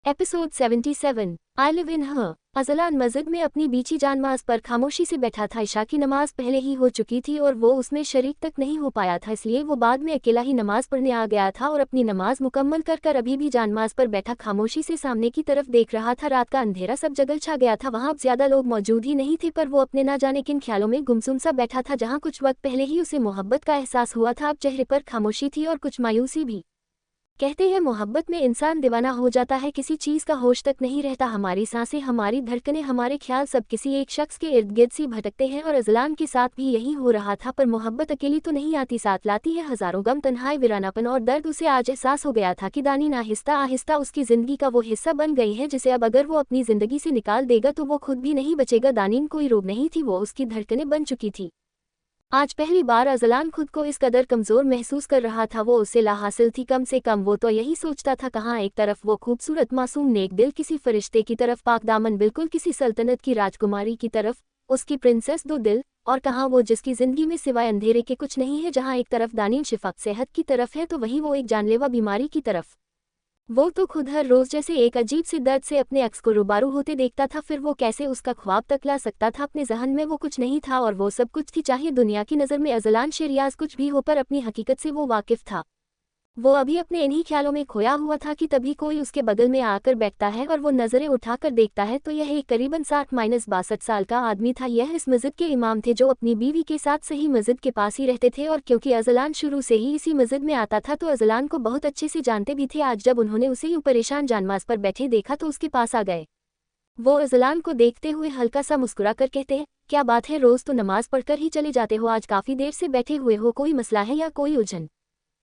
Episode 77 I live in her. Azlan मस्जिद में अपनी बीची जानमाज पर खामोशी से बैठा था। इशा की नमाज पहले ही हो चुकी थी और वो उसमें शरीक तक नहीं हो पाया था, इसलिए वो बाद में अकेला ही नमाज पढ़ने आ गया था और अपनी नमाज मुकम्मल कर अभी भी जानमाज पर बैठा खामोशी से सामने की तरफ देख रहा था। रात का अंधेरा सब जगह छा गया था, वहाँ अब ज्यादा लोग मौजूद ही नहीं थे, पर वो अपने ना जाने किन ख्यालों में गुमसुम सा बैठा था। जहाँ कुछ वक्त पहले ही उसे मोहब्बत का एहसास हुआ था, अब चेहरे पर खामोशी थी और कुछ मायूसी भी। कहते हैं मोहब्बत में इंसान दीवाना हो जाता है, किसी चीज़ का होश तक नहीं रहता। हमारी सांसें, हमारी धड़कनें, हमारे ख्याल सब किसी एक शख्स के इर्द गिर्द सी भटकते हैं और अजलान के साथ भी यही हो रहा था। पर मोहब्बत अकेली तो नहीं आती, साथ लाती है हजारों गम, तन्हाई, वीरानापन और दर्द। उसे आज एहसास हो गया था कि दानीन आहिस्ता आहिस्ता उसकी ज़िंदगी का वो हिस्सा बन गई है जिसे अब अगर वो अपनी ज़िंदगी से निकाल देगा तो वो खुद भी नहीं बचेगा। दानीन कोई रोग नहीं थी, वो उसकी धड़कनें बन चुकी थी। आज पहली बार अजलान खुद को इस कदर कमज़ोर महसूस कर रहा था। वो उससे लाहासिल थी, कम से कम वो तो यही सोचता था। कहाँ एक तरफ वो खूबसूरत मासूम नेक दिल किसी फरिश्ते की तरफ, पाक दामन बिल्कुल किसी सल्तनत की राजकुमारी की तरफ, उसकी प्रिंसेस दो दिल, और कहाँ वो जिसकी ज़िंदगी में सिवाय अंधेरे के कुछ नहीं है। जहाँ एक तरफ दानीन शिफा सेहत की तरफ है तो वहीं वो एक जानलेवा बीमारी की तरफ। वो तो खुद हर रोज़ जैसे एक अजीब सी दर्द से अपने अक्स को रूबारू होते देखता था, फिर वो कैसे उसका ख्वाब तकला सकता था। अपने जहन में वो कुछ नहीं था और वो सब कुछ थी, चाहे दुनिया की नज़र में अजलान शरियाज कुछ भी हो, पर अपनी हकीकत से वो वाकिफ था। वो अभी अपने इन्हीं ख्यालों में खोया हुआ था कि तभी कोई उसके बगल में आकर बैठता है और वो नज़रें उठाकर देखता है तो यह एक करीबन 60-62 साल का आदमी था। यह इस मस्जिद के इमाम थे जो अपनी बीवी के साथ सही मस्जिद के पास ही रहते थे, और क्योंकि अजलान शुरू से ही इसी मस्जिद में आता था तो अजलान को बहुत अच्छे से जानते भी थे। आज जब उन्होंने उसे यूं परेशान जानमाज पर बैठे देखा तो उसके पास आ गए। वो अजलान को देखते हुए हल्का सा मुस्कुरा कर कहते हैं, क्या बात है, रोज़ तो नमाज पढ़कर ही चले जाते हो, आज काफ़ी देर से बैठे हुए हो, कोई मसला है या कोई उलझन?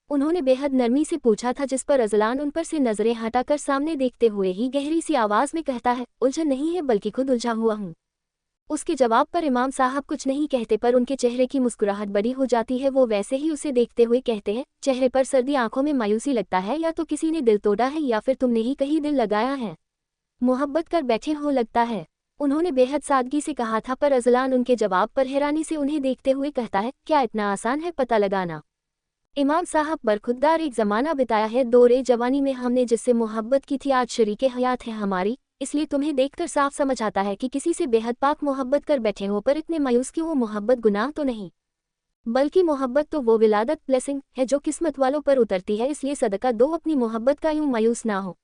उन्होंने बेहद नरमी से पूछा था, जिस पर अजलान उन पर से नजरें हटाकर सामने देखते हुए ही गहरी सी आवाज में कहता है, उलझन नहीं है बल्कि खुद उलझा हुआ हूँ। उसके जवाब पर इमाम साहब कुछ नहीं कहते, पर उनके चेहरे की मुस्कुराहट बड़ी हो जाती है। वो वैसे ही उसे देखते हुए कहते हैं, चेहरे पर सर्दी, आंखों में मायूसी, लगता है या तो किसी ने दिल तोड़ा है या फिर तुमने ही कहीं दिल लगाया है, मोहब्बत कर बैठे हो लगता है। उन्होंने बेहद सादगी से कहा था, पर अजलान उनके जवाब पर हैरानी से उन्हें देखते हुए कहता है, क्या इतना आसान है पता लगाना? इमाम साहब, बरखुरदार एक ज़माना बिताया है, दौरे जवानी में हमने जिससे मोहब्बत की थी आज शरीके हयात है हमारी, इसलिए तुम्हें देखकर साफ समझ आता है कि किसी से बेहद पाक मोहब्बत कर बैठे हो। पर इतने मायूस क्यों हो? मोहब्बत गुनाह तो नहीं, बल्कि मोहब्बत तो वो विलादत ब्लेसिंग है जो किस्मत वालों पर उतरती है, इसलिए सदका दो अपनी मोहब्बत का, यूं मायूस ना हो।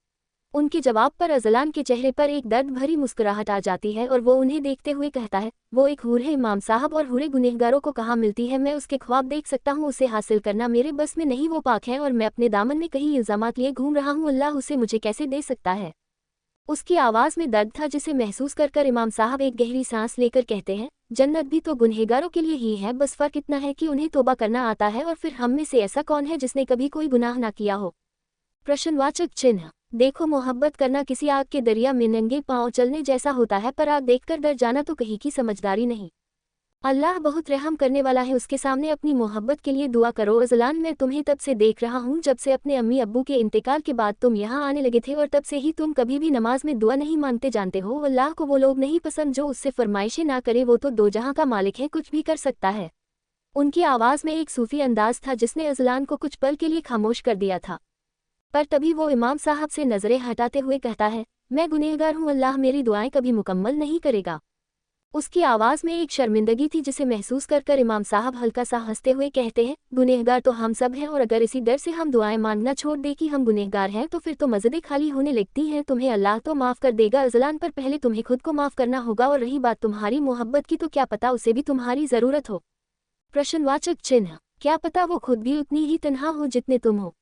उनके जवाब पर अजलान के चेहरे पर एक दर्द भरी मुस्कुराहट आ जाती है और वो उन्हें देखते हुए कहता है, वो एक हूर है इमाम साहब, और हूरें गुनहगारों को कहाँ मिलती है? मैं उसके ख्वाब देख सकता हूँ, उसे हासिल करना मेरे बस में नहीं, वो पाक है और मैं अपने दामन में कहीं इल्जामात लिए घूम रहा हूँ, अल्लाह उसे मुझे कैसे दे सकता है? उसकी आवाज़ में दर्द था जिसे महसूस कर इमाम साहब एक गहरी सांस लेकर कहते हैं, जन्नत भी तो गुनहगारों के लिए ही है, बस फ़र्क इतना है कि उन्हें तौबा करना आता है, और फिर हम में से ऐसा कौन है जिसने कभी कोई गुनाह ना किया हो? प्रश्नवाचक चिन्ह। देखो, मोहब्बत करना किसी आग के दरिया में नंगे पांव चलने जैसा होता है, पर आग देखकर डर जाना तो कहीं की समझदारी नहीं। अल्लाह बहुत रहम करने वाला है, उसके सामने अपनी मोहब्बत के लिए दुआ करो। अजलान, मैं तुम्हें तब से देख रहा हूँ जब से अपने अम्मी अब्बू के इंतकाल के बाद तुम यहाँ आने लगे थे, और तब से ही तुम कभी भी नमाज में दुआ नहीं मांगते। जानते हो, अल्लाह को वो लोग नहीं पसंद जो उससे फरमाइशें ना करे, वो तो दो जहाँ का मालिक है, कुछ भी कर सकता है। उनकी आवाज़ में एक सूफी अंदाज था जिसने अजलान को कुछ पल के लिए खामोश कर दिया था, पर तभी वो इमाम साहब से नजरें हटाते हुए कहता है, मैं गुनहगार हूँ, अल्लाह मेरी दुआएं कभी मुकम्मल नहीं करेगा। उसकी आवाज़ में एक शर्मिंदगी थी जिसे महसूस कर इमाम साहब हल्का सा हंसते हुए कहते हैं, गुनहगार तो हम सब हैं, और अगर इसी डर से हम दुआएं मांगना छोड़ दें कि हम गुनहगार हैं तो फिर तो मस्जिदें खाली होने लगती हैं। तुम्हें अल्लाह तो माफ़ कर देगा अजलान, पर पहले तुम्हें खुद को माफ़ करना होगा, और रही बात तुम्हारी मोहब्बत की तो क्या पता उसे भी तुम्हारी ज़रूरत हो? प्रश्नवाचक चिन्ह। क्या पता वो खुद भी उतनी ही तन्हा हो जितने तुम हो?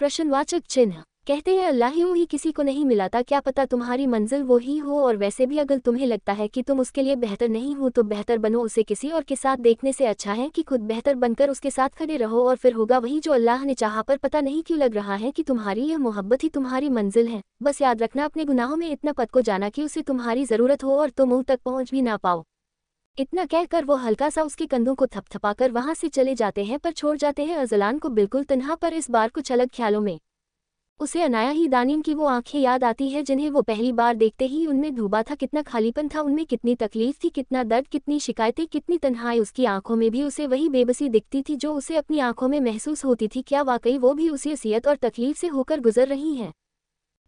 प्रश्नवाचक चिन्ह। कहते हैं, अल्लाह ही किसी को नहीं मिलाता, क्या पता तुम्हारी मंजिल वो ही हो? और वैसे भी अगर तुम्हें लगता है कि तुम उसके लिए बेहतर नहीं हो तो बेहतर बनो, उसे किसी और के साथ देखने से अच्छा है कि खुद बेहतर बनकर उसके साथ खड़े रहो, और फिर होगा वही जो अल्लाह ने चाहा। पर पता नहीं क्यों लग रहा है कि तुम्हारी यह मोहब्बत ही तुम्हारी मंजिल है। बस याद रखना, अपने गुनाहों में इतना पद को जाना कि उसे तुम्हारी ज़रूरत हो और तुम मुँह तक पहुँच भी ना पाओ। इतना कहकर वो हल्का सा उसके कंधों को थपथपाकर वहाँ से चले जाते हैं, पर छोड़ जाते हैं अजलान को बिल्कुल तन्हा, पर इस बार कुछ अलग ख्यालों में। उसे अनाया ही दानीन की वो आंखें याद आती है जिन्हें वो पहली बार देखते ही उनमें डूबा था। कितना खालीपन था उनमें, कितनी तकलीफ थी, कितना दर्द, कितनी शिकायतें, कितनी तन्हाई। उसकी आंखों में भी उसे वही बेबसी दिखती थी जो उसे अपनी आंखों में महसूस होती थी। क्या वाकई वो भी उसी असियत और तकलीफ से होकर गुजर रही हैं?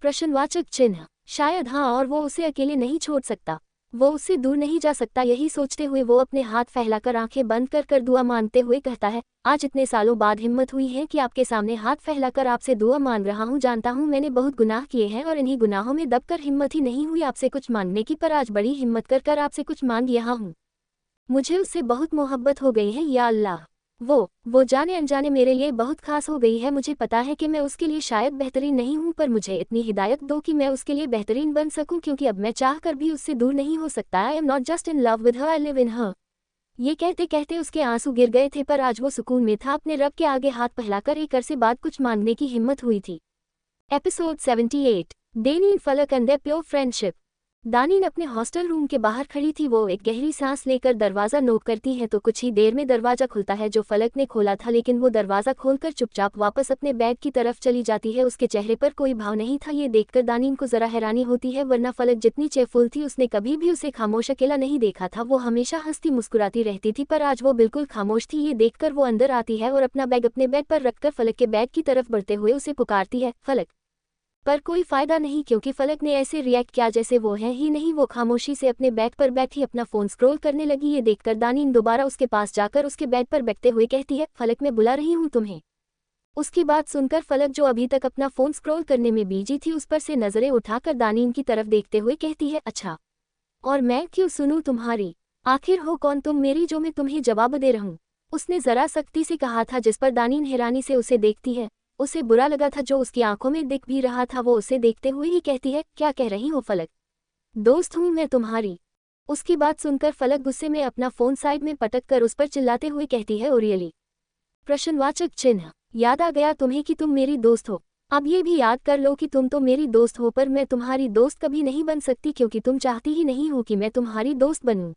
प्रश्नवाचक चिन्ह। शायद हाँ, और वो उसे अकेले नहीं छोड़ सकता। वो उससे दूर नहीं जा सकता। यही सोचते हुए वो अपने हाथ फैलाकर आंखें बंद कर कर दुआ मांगते हुए कहता है, आज इतने सालों बाद हिम्मत हुई है कि आपके सामने हाथ फैलाकर आपसे दुआ मांग रहा हूँ। जानता हूँ मैंने बहुत गुनाह किए हैं और इन्हीं गुनाहों में दबकर हिम्मत ही नहीं हुई आपसे कुछ मांगने की, पर आज बड़ी हिम्मत कर कर आपसे कुछ मांग यहाँ हूँ। मुझे उससे बहुत मोहब्बत हो गई है या अल्लाह। वो जाने अनजाने मेरे लिए बहुत खास हो गई है। मुझे पता है कि मैं उसके लिए शायद बेहतरीन नहीं हूँ, पर मुझे इतनी हिदायत दो कि मैं उसके लिए बेहतरीन बन सकूँ, क्योंकि अब मैं चाह कर भी उससे दूर नहीं हो सकता। I am not just in love with her, I live in her. ये कहते कहते उसके आंसू गिर गए थे, पर आज वो सुकून में था। अपने रब के आगे हाथ फैलाकर एक अरसे बाद कुछ मांगने की हिम्मत हुई थी। Episode 78। Danny Falak and their pure friendship. दानीन अपने हॉस्टल रूम के बाहर खड़ी थी। वो एक गहरी सांस लेकर दरवाज़ा नोक करती है तो कुछ ही देर में दरवाज़ा खुलता है, जो फलक ने खोला था, लेकिन वो दरवाज़ा खोलकर चुपचाप वापस अपने बैग की तरफ चली जाती है। उसके चेहरे पर कोई भाव नहीं था। ये देखकर दानीन को ज़रा हैरानी होती है, वरना फलक जितनी चेयरफुल थी उसने कभी भी उसे खामोश अकेला नहीं देखा था। वो हमेशा हंसती मुस्कुराती रहती थी, पर आज वो बिल्कुल खामोश थी। ये देखकर वो अंदर आती है और अपना बैग अपने बेड पर रखकर फलक के बैग की तरफ बढ़ते हुए उसे पुकारती है, फलक। पर कोई फायदा नहीं, क्योंकि फलक ने ऐसे रिएक्ट किया जैसे वो है ही नहीं। वो खामोशी से अपने बेड पर बैठी अपना फोन स्क्रॉल करने लगी। ये देखकर दानीन दोबारा उसके पास जाकर उसके बेड पर बैठते हुए कहती है, फलक मैं बुला रही हूँ तुम्हें। उसकी बात सुनकर फलक, जो अभी तक अपना फोन स्क्रॉल करने में बिजी थी, उस पर से नजरें उठाकर दानीन की तरफ देखते हुए कहती है, अच्छा, और मैं क्यों सुनूं तुम्हारी? आखिर हो कौन तुम मेरी जो मैं तुम्हें जवाब दे रहूं? उसने जरा सख्ती से कहा था, जिस पर दानीन हैरानी से उसे देखती है। उसे बुरा लगा था जो उसकी आंखों में दिख भी रहा था। वो उसे देखते हुए ही कहती है, क्या कह रही हो फलक? दोस्त हूँ मैं तुम्हारी। उसकी बात सुनकर फलक गुस्से में अपना फोन साइड में पटक कर उस पर चिल्लाते हुए कहती है, ओरियली? प्रश्नवाचक चिन्ह। याद आ गया तुम्हें कि तुम मेरी दोस्त हो? अब ये भी याद कर लो कि तुम तो मेरी दोस्त हो, पर मैं तुम्हारी दोस्त कभी नहीं बन सकती, क्योंकि तुम चाहती ही नहीं हो कि मैं तुम्हारी दोस्त बनूं।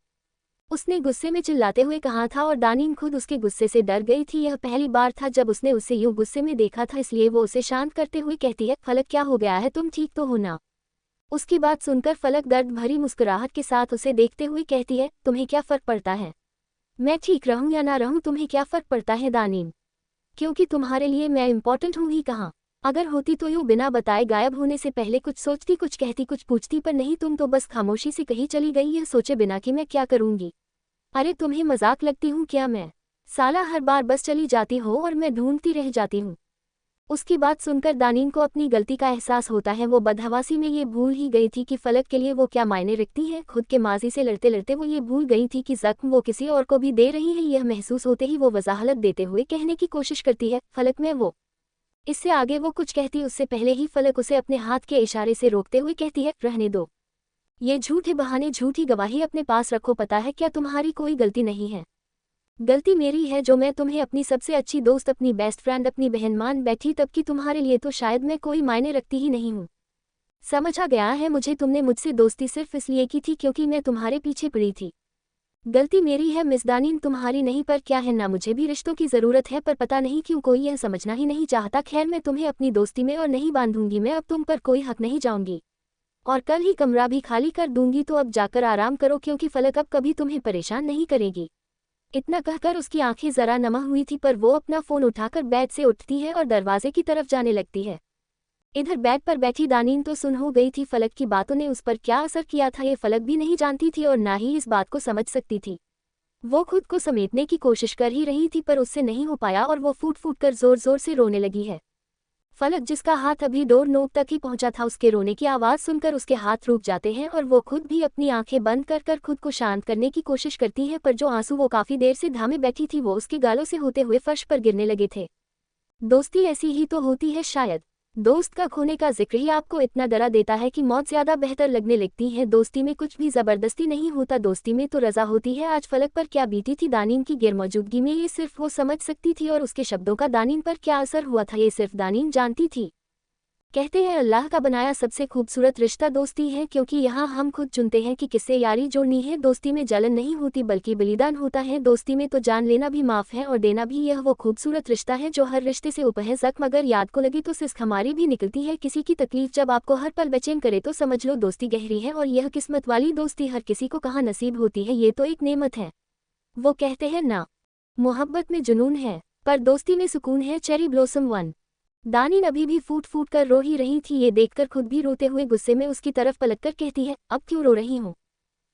उसने गुस्से में चिल्लाते हुए कहा था, और दानीन खुद उसके गुस्से से डर गई थी। यह पहली बार था जब उसने उसे यूं गुस्से में देखा था, इसलिए वो उसे शांत करते हुए कहती है, फलक क्या हो गया है, तुम ठीक तो हो ना? उसकी बात सुनकर फलक दर्द भरी मुस्कुराहट के साथ उसे देखते हुए कहती है, तुम्हें क्या फर्क पड़ता है? मैं ठीक रहूं या ना रहूं, तुम्हें क्या फर्क पड़ता है दानीन? क्योंकि तुम्हारे लिए मैं इम्पोर्टेंट हूं ही कहाँ? अगर होती तो यूं बिना बताए गायब होने से पहले कुछ सोचती, कुछ कहती, कुछ पूछती, पर नहीं, तुम तो बस खामोशी से कहीं चली गई, यह सोचे बिना कि मैं क्या करूंगी। अरे तुम्हें मजाक लगती हूँ क्या मैं? साला हर बार बस चली जाती हो और मैं ढूंढती रह जाती हूँ। उसकी बात सुनकर दानीन को अपनी गलती का एहसास होता है। वो बदहवासी में ये भूल ही गई थी कि फलक के लिए वो क्या मायने रखती है। खुद के माजी से लड़ते लड़ते वो ये भूल गई थी कि जख्म वो किसी और को भी दे रही है। यह महसूस होते ही वो वजाहत देते हुए कहने की कोशिश करती है, फलक मैं वो। इससे आगे वो कुछ कहती उससे पहले ही फलक उसे अपने हाथ के इशारे से रोकते हुए कहती है, रहने दो। ये झूठे बहाने, झूठी गवाही अपने पास रखो। पता है क्या तुम्हारी कोई गलती नहीं है? गलती मेरी है जो मैं तुम्हें अपनी सबसे अच्छी दोस्त, अपनी बेस्ट फ्रेंड, अपनी बहन मान बैठी, तब कि तुम्हारे लिए तो शायद मैं कोई मायने रखती ही नहीं हूँ। समझ आ गया है मुझे, तुमने मुझसे दोस्ती सिर्फ इसलिए की थी क्योंकि मैं तुम्हारे पीछे पड़ी थी। गलती मेरी है मिस दानीन, तुम्हारी नहीं। पर क्या है ना, मुझे भी रिश्तों की ज़रूरत है, पर पता नहीं क्यों कोई यह समझना ही नहीं चाहता। खैर, मैं तुम्हें अपनी दोस्ती में और नहीं बांधूंगी। मैं अब तुम पर कोई हक नहीं जाऊंगी और कल ही कमरा भी खाली कर दूंगी। तो अब जाकर आराम करो, क्योंकि फलक अब कभी तुम्हें परेशान नहीं करेगी। इतना कहकर उसकी आंखें जरा नमा हुई थी, पर वो अपना फोन उठाकर बेड से उठती है और दरवाजे की तरफ जाने लगती है। इधर बेड पर बैठी दानीन तो सुन हो गई थी। फलक की बातों ने उस पर क्या असर किया था, ये फलक भी नहीं जानती थी और ना ही इस बात को समझ सकती थी। वो खुद को समेटने की कोशिश कर ही रही थी, पर उससे नहीं हो पाया और वो फूट फूट कर जोर जोर से रोने लगी है। फलक, जिसका हाथ अभी डोर नोक तक ही पहुंचा था, उसके रोने की आवाज़ सुनकर उसके हाथ रुक जाते हैं और वो खुद भी अपनी आंखें बंद कर कर खुद को शांत करने की कोशिश करती है, पर जो आंसू वो काफ़ी देर से थामे बैठी थी वो उसके गालों से होते हुए फर्श पर गिरने लगे थे। दोस्ती ऐसी ही तो होती है शायद। दोस्त का खोने का जिक्र ही आपको इतना डरा देता है कि मौत ज़्यादा बेहतर लगने लगती है। दोस्ती में कुछ भी ज़बरदस्ती नहीं होता, दोस्ती में तो रज़ा होती है। आज फलक पर क्या बीती थी दानीन की गैरमौजूदगी में, ये सिर्फ वो समझ सकती थी, और उसके शब्दों का दानीन पर क्या असर हुआ था ये सिर्फ दानीन जानती थी। कहते हैं अल्लाह का बनाया सबसे खूबसूरत रिश्ता दोस्ती है, क्योंकि यहाँ हम खुद चुनते हैं कि किससे यारी जोड़नी है। दोस्ती में जलन नहीं होती बल्कि बलिदान होता है। दोस्ती में तो जान लेना भी माफ़ है और देना भी। यह वो खूबसूरत रिश्ता है जो हर रिश्ते से ऊपर है। जख्म अगर याद को लगी तो सिस्क हमारी भी निकलती है। किसी की तकलीफ जब आपको हर पल बेचैन करे तो समझ लो दोस्ती गहरी है, और यह किस्मत वाली दोस्ती हर किसी को कहाँ नसीब होती है, ये तो एक नेमत है। वो कहते हैं ना, मोहब्बत में जुनून है पर दोस्ती में सुकून है। Cherry blossom 1। दानीन अभी भी फूट फूट कर रो ही रही थी। ये देखकर खुद भी रोते हुए गुस्से में उसकी तरफ पलटकर कहती है, अब क्यों रो रही हूँ?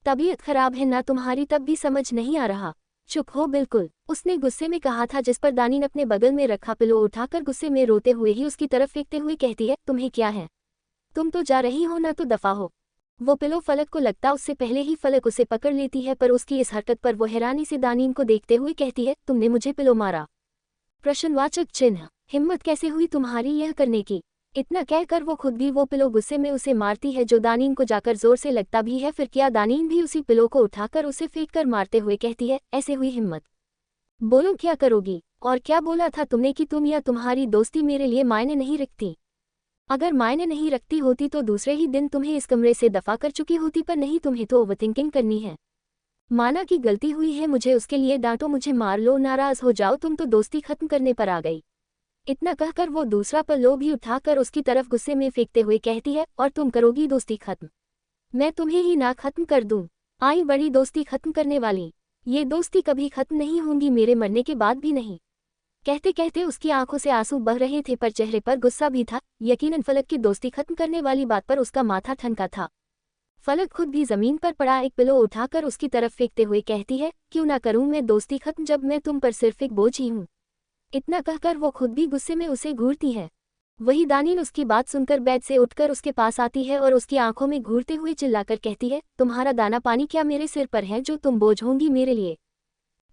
तबीयत खराब है ना तुम्हारी? तब भी समझ नहीं आ रहा? चुप हो बिल्कुल, उसने गुस्से में कहा था, जिस पर दानीन अपने बगल में रखा पिलो उठाकर गुस्से में रोते हुए ही उसकी तरफ फेंकते हुए कहती है, तुम्हें क्या है? तुम तो जा रही हो ना, तो दफा हो। वो पिलो फलक को लगता उससे पहले ही फलक उसे पकड़ लेती है, पर उसकी इस हरकत पर वो हैरानी से दानीन को देखते हुए कहती है, तुमने मुझे पिलो मारा? प्रश्नवाचक चिन्ह। हिम्मत कैसे हुई तुम्हारी यह करने की? इतना कहकर वो खुद भी वो पिलो गुस्से में उसे मारती है, जो दानीन को जाकर जोर से लगता भी है। फिर क्या दानीन भी उसी पिलो को उठाकर उसे फेंक कर मारते हुए कहती है, ऐसे हुई हिम्मत? बोलो क्या करोगी? और क्या बोला था तुमने कि तुम या तुम्हारी दोस्ती मेरे लिए मायने नहीं रखती? अगर मायने नहीं रखती होती तो दूसरे ही दिन तुम्हें इस कमरे से दफा कर चुकी होती, पर नहीं, तुम्हें तो ओवरथिंकिंग करनी है। माना कि गलती हुई है, मुझे उसके लिए डांटो, मुझे मार लो, नाराज हो जाओ, तुम तो दोस्ती खत्म करने पर आ गई। इतना कहकर वो दूसरा पल्लो भी उठाकर उसकी तरफ गुस्से में फेंकते हुए कहती है, और तुम करोगी दोस्ती खत्म? मैं तुम्हें ही ना खत्म कर दूं? आई बड़ी दोस्ती खत्म करने वाली। ये दोस्ती कभी खत्म नहीं होंगी, मेरे मरने के बाद भी नहीं। कहते कहते उसकी आंखों से आंसू बह रहे थे, पर चेहरे पर गुस्सा भी था। यकीनन फलक की दोस्ती खत्म करने वाली बात पर उसका माथा ठनका था। फलक खुद भी जमीन पर पड़ा एक पिलो उठाकर उसकी तरफ फेंकते हुए कहती है, क्यों ना करूं मैं दोस्ती खत्म, जब मैं तुम पर सिर्फ एक बोझ ही हूं। इतना कहकर वो खुद भी गुस्से में उसे घूरती है। वही दानीन उसकी बात सुनकर बेड से उठकर उसके पास आती है और उसकी आंखों में घूरते हुए चिल्लाकर कहती है, तुम्हारा दाना पानी क्या मेरे सिर पर है जो तुम बोझ होंगी मेरे लिए?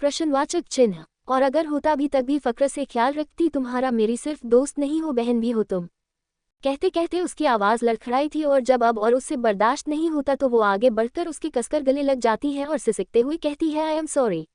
प्रश्नवाचक चिन्ह। और अगर होता भी तब भी फक्र से ख्याल रखती, तुम्हारा मेरी सिर्फ दोस्त नहीं हो, बहन भी हो तुम। कहते कहते उसकी आवाज़ लड़खड़ाई थी, और जब अब और उससे बर्दाश्त नहीं होता तो वो आगे बढ़कर उसके कसकर गले लग जाती है और सिसकते हुए कहती है, I am sorry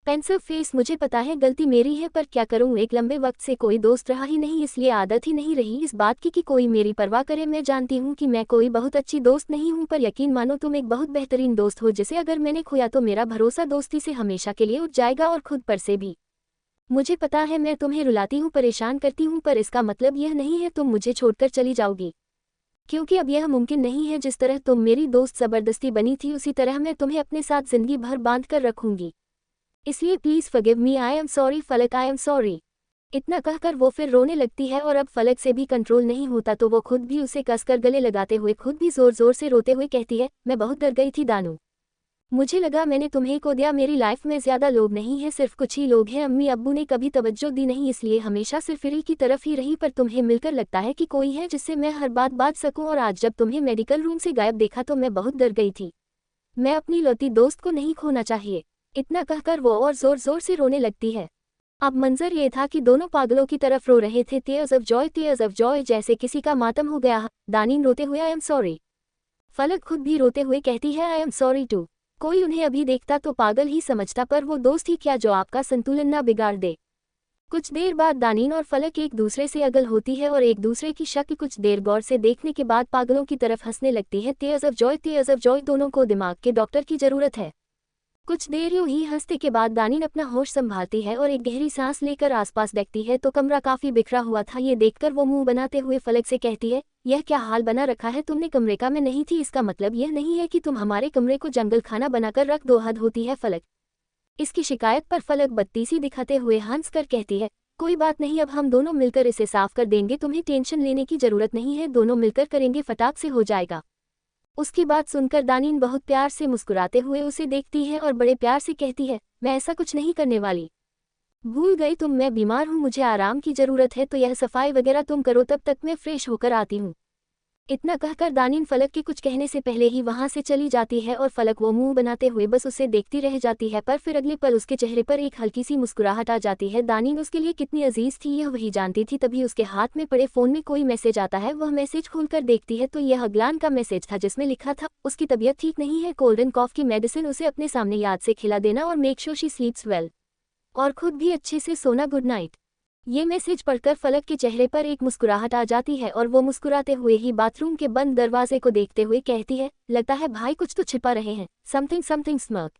pensive face, मुझे पता है गलती मेरी है, पर क्या करूं, एक लंबे वक्त से कोई दोस्त रहा ही नहीं, इसलिए आदत ही नहीं रही इस बात की कि कोई मेरी परवाह करे। मैं जानती हूं कि मैं कोई बहुत अच्छी दोस्त नहीं हूं, पर यकीन मानो तुम एक बहुत बेहतरीन दोस्त हो, जिसे अगर मैंने खोया तो मेरा भरोसा दोस्ती से हमेशा के लिए उठ जाएगा और खुद पर से भी। मुझे पता है मैं तुम्हें रुलाती हूँ, परेशान करती हूँ, पर इसका मतलब यह नहीं है तुम मुझे छोड़कर चली जाओगी, क्योंकि अब यह मुमकिन नहीं है। जिस तरह तुम मेरी दोस्त ज़बरदस्ती बनी थी, उसी तरह मैं तुम्हें अपने साथ जिंदगी भर बांध कर रखूंगी। इसलिए please forgive me, I am sorry फलक, आई एम सॉरी। इतना कहकर वो फिर रोने लगती है, और अब फलक से भी कंट्रोल नहीं होता तो वो खुद भी उसे कसकर गले लगाते हुए खुद भी जोर जोर से रोते हुए कहती है, मैं बहुत डर गई थी दानू। मुझे लगा मैंने तुम्हें खो दिया। मेरी लाइफ में ज़्यादा लोग नहीं हैं, सिर्फ कुछ ही लोग हैं। अम्मी अब्बू ने कभी तवज्जो दी नहीं, इसलिए हमेशा सिर्फ इरी की तरफ ही रही, पर तुम्हें मिलकर लगता है कि कोई है जिससे मैं हर बात बात सकूं, और आज जब तुम्हें मेडिकल रूम से गायब देखा तो मैं बहुत डर गई थी। मैं अपनी लौती दोस्त को नहीं खोना चाहिए। इतना कहकर वो और जोर जोर से रोने लगती है। अब मंजर ये था कि दोनों पागलों की तरफ रो रहे थे, टीयर्स ऑफ जॉय, जैसे किसी का मातम हो गया। दानीन रोते हुए, आई एम सॉरी। फलक खुद भी रोते हुए कहती है, आई एम सॉरी टू। कोई उन्हें अभी देखता तो पागल ही समझता, पर वो दोस्त ही क्या जो आपका संतुलन ना बिगाड़ दे। कुछ देर बाद दानीन और फलक एक दूसरे से अगल होती है और एक दूसरे की शक्ल कुछ देर गौर से देखने के बाद पागलों की तरफ हंसने लगती है। टीयर्स ऑफ जॉय, दोनों को दिमाग के डॉक्टर की जरूरत है। कुछ देर यूं ही हंसते के बाद दानीन अपना होश संभालती है और एक गहरी सांस लेकर आसपास देखती है तो कमरा काफी बिखरा हुआ था। ये देखकर वो मुंह बनाते हुए फलक से कहती है, यह क्या हाल बना रखा है तुमने कमरे का? मैं नहीं थी, इसका मतलब यह नहीं है कि तुम हमारे कमरे को जंगल खाना बनाकर रख दो, हद होती है फलक। इसकी शिकायत पर फलक बत्तीसी दिखाते हुए हंस कर कहती है, कोई बात नहीं, अब हम दोनों मिलकर इसे साफ कर देंगे, तुम्हें टेंशन लेने की जरूरत नहीं है, दोनों मिलकर करेंगे, फटाक से हो जाएगा। उसकी बात सुनकर दानीन बहुत प्यार से मुस्कुराते हुए उसे देखती है और बड़े प्यार से कहती है, मैं ऐसा कुछ नहीं करने वाली। भूल गई तुम, मैं बीमार हूँ, मुझे आराम की ज़रूरत है, तो यह सफाई वगैरह तुम करो, तब तक मैं फ्रेश होकर आती हूँ। इतना कहकर दानीन फलक के कुछ कहने से पहले ही वहाँ से चली जाती है और फलक वो मुंह बनाते हुए बस उसे देखती रह जाती है, पर फिर अगले पल उसके चेहरे पर एक हल्की सी मुस्कुराहट आ जाती है। दानीन उसके लिए कितनी अजीज थी यह वही जानती थी। तभी उसके हाथ में पड़े फ़ोन में कोई मैसेज आता है। वह मैसेज खोलकर देखती है तो यह अगलान का मैसेज था, जिसमें लिखा था, उसकी तबीयत ठीक नहीं है, कोल्ड एंड कॉफ की मेडिसिन उसे अपने सामने याद से खिला देना और मेक श्योर शी स्लीप्स वेल, और खुद भी अच्छे से सोना, गुड नाइट। ये मैसेज पढ़कर फलक के चेहरे पर एक मुस्कुराहट आ जाती है और वो मुस्कुराते हुए ही बाथरूम के बंद दरवाजे को देखते हुए कहती है, लगता है भाई कुछ तो छिपा रहे हैं, समथिंग समथिंग स्मर्क।